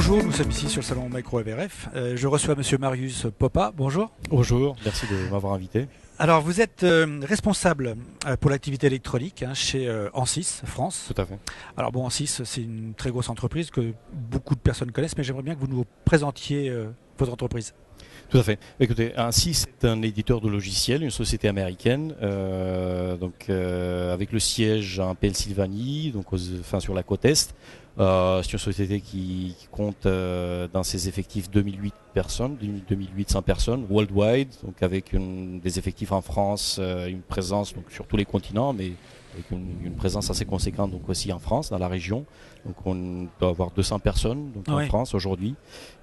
Bonjour, nous sommes ici sur le salon Micro AVRF. Je reçois Monsieur Marius Popa. Bonjour. Bonjour, merci de m'avoir invité. Alors, vous êtes responsable pour l'activité électronique chez Ansys France. Tout à fait. Alors bon, Ansys, c'est une très grosse entreprise que beaucoup de personnes connaissent, mais j'aimerais bien que vous nous présentiez votre entreprise. Tout à fait. Écoutez, Ansys c'est un éditeur de logiciels, une société américaine, avec le siège en Pennsylvanie, sur la côte est. C'est une société qui compte dans ses effectifs 2008 personnes, 2800 personnes worldwide, donc avec des effectifs en France, une présence donc sur tous les continents, mais avec une présence assez conséquente donc aussi en France, dans la région. Donc on doit avoir 200 personnes donc en France aujourd'hui,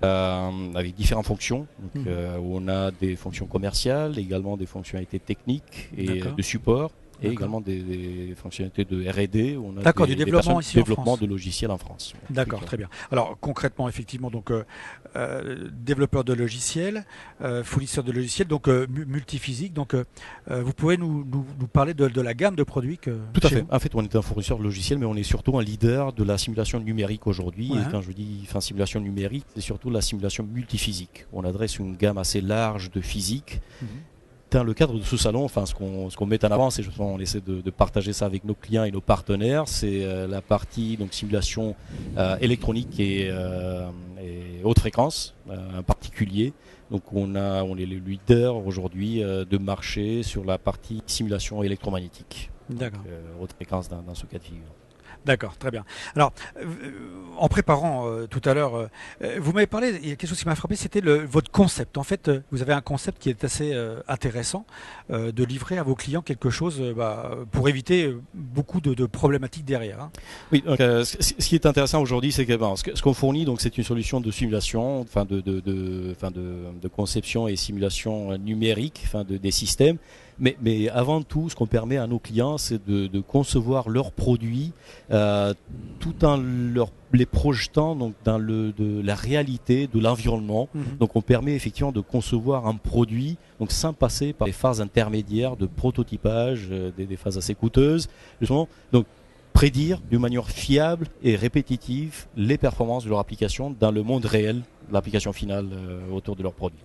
avec différentes fonctions. Donc, où on a des fonctions commerciales, également des fonctionnalités techniques et de support. Et également des fonctionnalités de R&D. On a du développement ici développement en France. de logiciels en France. D'accord, très bien. Alors concrètement, effectivement, donc développeur de logiciels, fournisseur de logiciels, donc multiphysique. Donc vous pouvez nous parler de la gamme de produits que Tout à fait. En fait, on est un fournisseur de logiciels, mais on est surtout un leader de la simulation numérique aujourd'hui. Et quand je dis simulation numérique, c'est surtout la simulation multiphysique. On adresse une gamme assez large de physique. Dans le cadre de ce salon, ce qu'on met en avant, c'est justement, on essaie de partager ça avec nos clients et nos partenaires, c'est la partie donc simulation électronique et haute fréquence en particulier. Donc on est le leader aujourd'hui de marché sur la partie simulation électromagnétique. D'accord. Haute fréquence dans ce cas de figure. D'accord, très bien. Alors, en préparant tout à l'heure, vous m'avez parlé, il y a quelque chose qui m'a frappé, c'était votre concept. En fait, vous avez un concept qui est assez intéressant, de livrer à vos clients quelque chose pour éviter beaucoup de problématiques derrière. Hein. Oui, donc, ce qui est intéressant aujourd'hui, c'est que ce qu'on fournit, donc, c'est une solution de simulation, de conception et simulation numérique, des systèmes. Mais avant tout, ce qu'on permet à nos clients, c'est de concevoir leurs produits tout en les projetant donc, dans de la réalité de l'environnement. Donc on permet effectivement de concevoir un produit donc, sans passer par les phases intermédiaires de prototypage, des phases assez coûteuses. Justement, donc, prédire d'une manière fiable et répétitive les performances de leur application dans le monde réel, l'application finale autour de leur produit.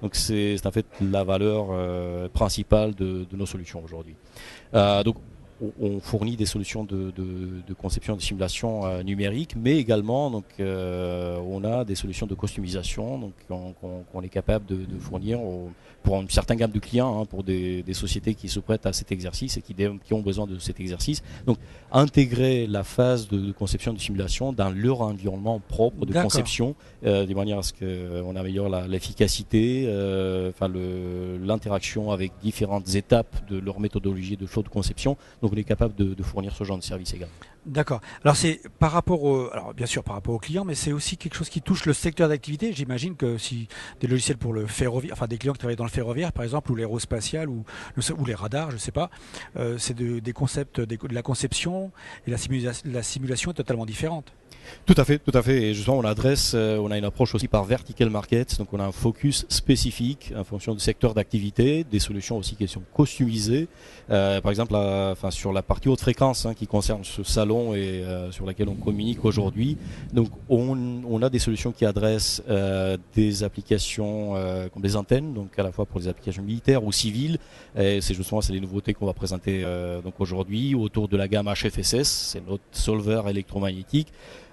Donc c'est en fait la valeur principale de nos solutions aujourd'hui. Donc on fournit des solutions de conception de simulation numérique, mais également donc, on a des solutions de customisation donc, qu'on est capable de fournir pour une certaine gamme de clients, pour des sociétés qui se prêtent à cet exercice et qui ont besoin de cet exercice. Donc intégrer la phase de conception de simulation dans leur environnement propre de conception, de manière à ce qu'on améliore l'efficacité, l'interaction avec différentes étapes de leur méthodologie de flow de conception. Donc on est capable de fournir ce genre de service également. D'accord. Alors c'est par rapport alors bien sûr par rapport aux clients, mais c'est aussi quelque chose qui touche le secteur d'activité. J'imagine que si des logiciels pour le ferroviaire, enfin des clients qui travaillent dans le ferroviaire par exemple, ou l'aérospatial, ou les radars, je sais pas, c'est des concepts, de la conception et la simulation est totalement différente. Tout à fait. Et justement, on a une approche aussi par vertical market, donc on a un focus spécifique en fonction du secteur d'activité, des solutions aussi qui sont customisées. Par exemple, sur la partie haute fréquence qui concerne ce salon et sur laquelle on communique aujourd'hui. Donc, on a des solutions qui adressent des applications comme des antennes, donc à la fois pour des applications militaires ou civiles. Et c'est les nouveautés qu'on va présenter donc aujourd'hui autour de la gamme HFSS, c'est notre solver électromagnétique,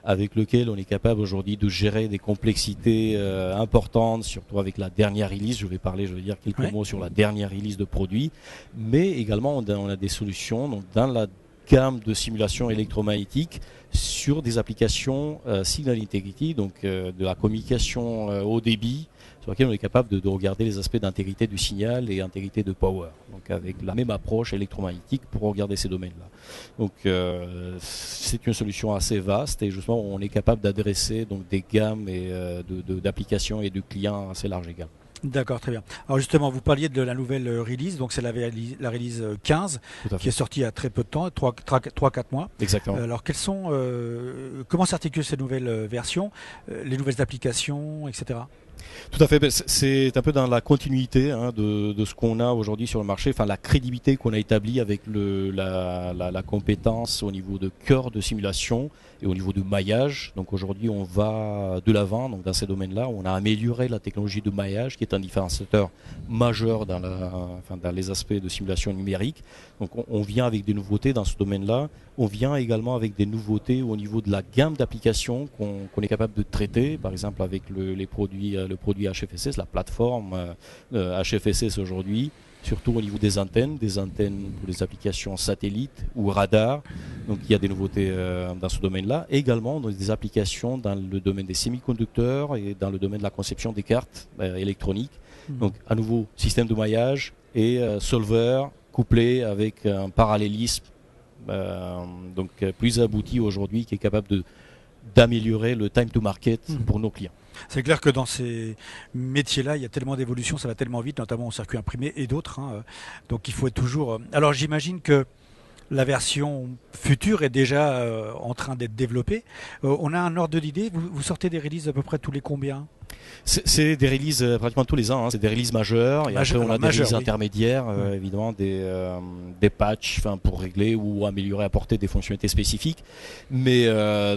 avec lequel on est capable aujourd'hui de gérer des complexités importantes, surtout avec la dernière release. Je vais dire quelques mots sur la dernière release de produits, mais également on a des solutions donc, dans la gamme de simulation électromagnétique sur des applications signal integrity, donc de la communication haut débit, sur laquelle on est capable de regarder les aspects d'intégrité du signal et intégrité de power. Donc avec la même approche électromagnétique pour regarder ces domaines-là. Donc c'est une solution assez vaste et justement on est capable d'adresser donc des gammes d'applications et de clients assez larges également. D'accord, très bien. Alors justement, vous parliez de la nouvelle release, donc c'est la release 15 qui est sortie il y a très peu de temps, 3-4 mois. Exactement. Alors comment s'articulent ces nouvelles versions, les nouvelles applications, etc. Tout à fait, c'est un peu dans la continuité de ce qu'on a aujourd'hui sur le marché, enfin la crédibilité qu'on a établie avec la compétence au niveau de cœur de simulation et au niveau de maillage. Donc aujourd'hui on va de l'avant donc dans ces domaines-là, on a amélioré la technologie de maillage qui est un différenciateur majeur dans les aspects de simulation numérique. Donc on vient avec des nouveautés dans ce domaine-là, on vient également avec des nouveautés au niveau de la gamme d'applications qu'on est capable de traiter, par exemple avec le produit HFSS, la plateforme HFSS aujourd'hui, surtout au niveau des antennes pour les applications satellites ou radar. Donc il y a des nouveautés dans ce domaine-là. Également dans des applications dans le domaine des semi-conducteurs et dans le domaine de la conception des cartes électroniques. Donc à nouveau, système de maillage et solver couplé avec un parallélisme plus abouti aujourd'hui qui est capable d'améliorer le time to market pour nos clients. C'est clair que dans ces métiers-là, il y a tellement d'évolution, ça va tellement vite, notamment au circuit imprimé et d'autres. Donc il faut être toujours... Alors j'imagine que la version future est déjà en train d'être développée. On a un ordre d'idée, vous sortez des releases à peu près tous les combien ? C'est des releases pratiquement tous les ans, c'est des releases majeures et après on a des releases intermédiaires, évidemment des patchs pour régler ou améliorer, apporter des fonctionnalités spécifiques. Mais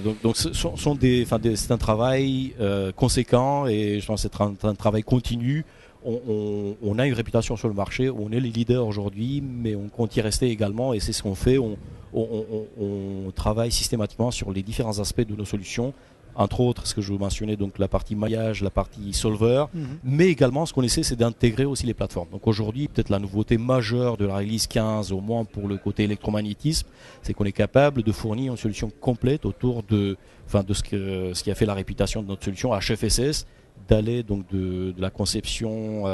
donc c'est un travail conséquent et je pense que c'est un travail continu. On a une réputation sur le marché, on est les leaders aujourd'hui, mais on compte y rester également et c'est ce qu'on fait. On travaille systématiquement sur les différents aspects de nos solutions. Entre autres, ce que je vous mentionnais, donc la partie maillage, la partie solver, mais également ce qu'on essaie, c'est d'intégrer aussi les plateformes. Donc aujourd'hui, peut-être la nouveauté majeure de la release 15, au moins pour le côté électromagnétisme, c'est qu'on est capable de fournir une solution complète autour de ce qui a fait la réputation de notre solution HFSS, d'aller donc de la conception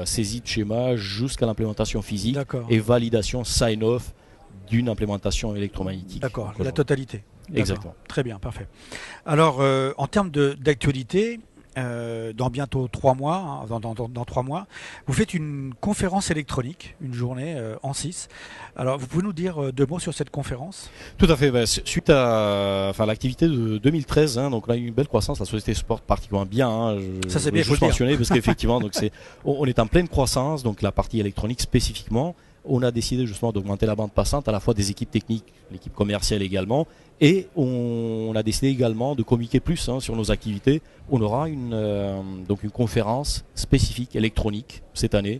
saisie de schéma jusqu'à l'implémentation physique et validation sign-off d'une implémentation électromagnétique. D'accord, la totalité. Exactement. Très bien, parfait. Alors, en termes d'actualité, dans bientôt 3 mois, dans 3 mois, vous faites une conférence électronique, une journée en 6. Alors, vous pouvez nous dire 2 mots sur cette conférence ? Tout à fait. Suite à l'activité de 2013, donc on a eu une belle croissance. La société se porte particulièrement bien. Ça c'est bien, faut le mentionner parce qu'effectivement, donc on est en pleine croissance. Donc la partie électronique spécifiquement. On a décidé justement d'augmenter la bande passante à la fois des équipes techniques, l'équipe commerciale également, et on a décidé également de communiquer plus sur nos activités. On aura une conférence spécifique électronique cette année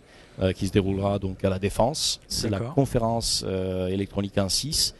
qui se déroulera donc à la Défense. C'est la conférence électronique 1.6.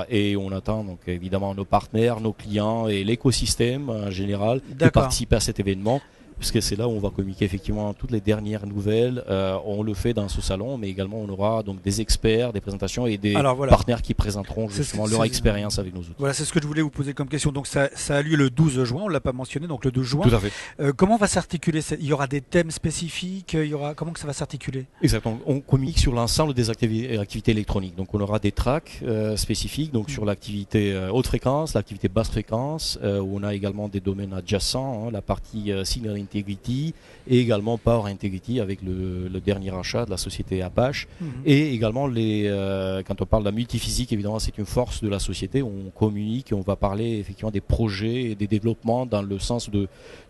Et on attend donc évidemment nos partenaires, nos clients et l'écosystème en général de participer à cet événement. Puisque c'est là où on va communiquer effectivement toutes les dernières nouvelles. On le fait dans ce salon, mais également on aura donc des experts, des présentations et des partenaires qui présenteront justement leur expérience avec nos outils. Voilà, c'est ce que je voulais vous poser comme question. Donc ça a lieu le 12 juin, on ne l'a pas mentionné, donc le 12 juin. Tout à fait. Comment va s'articuler ? Il y aura des thèmes spécifiques, comment que ça va s'articuler ? Exactement. On communique sur l'ensemble des activités électroniques. Donc on aura des tracks spécifiques donc sur l'activité haute fréquence, l'activité basse fréquence, où on a également des domaines adjacents, la partie signal integrity et également power integrity avec le dernier achat de la société Apache et également quand on parle de la multiphysique, évidemment c'est une force de la société, on communique et on va parler effectivement des projets et des développements dans le sens de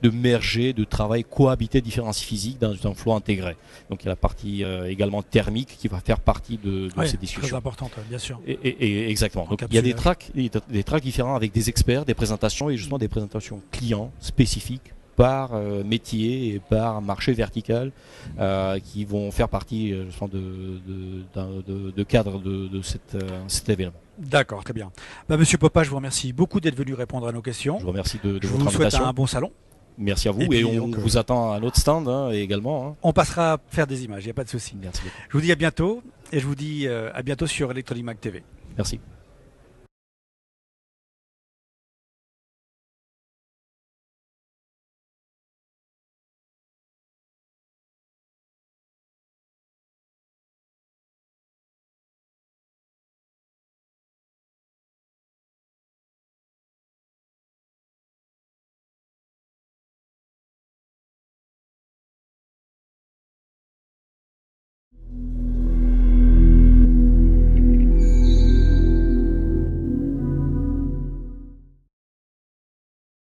merger, de travail, cohabiter différents physiques dans un flot intégré. Donc il y a la partie également thermique qui va faire partie de ces discussions. Très importante, bien sûr. Et exactement. Donc il y a des tracks différents avec des experts, des présentations et justement des présentations clients spécifiques par métier et par marché vertical qui vont faire partie de cadre de cet événement. D'accord, très bien. Monsieur Popa, je vous remercie beaucoup d'être venu répondre à nos questions. Je vous remercie de votre invitation. Je vous souhaite un bon salon. Merci à vous et on vous attend à notre stand également. On passera faire des images, il n'y a pas de souci. Merci beaucoup. Je vous dis à bientôt et je vous dis à bientôt sur Electronic Mag TV. Merci.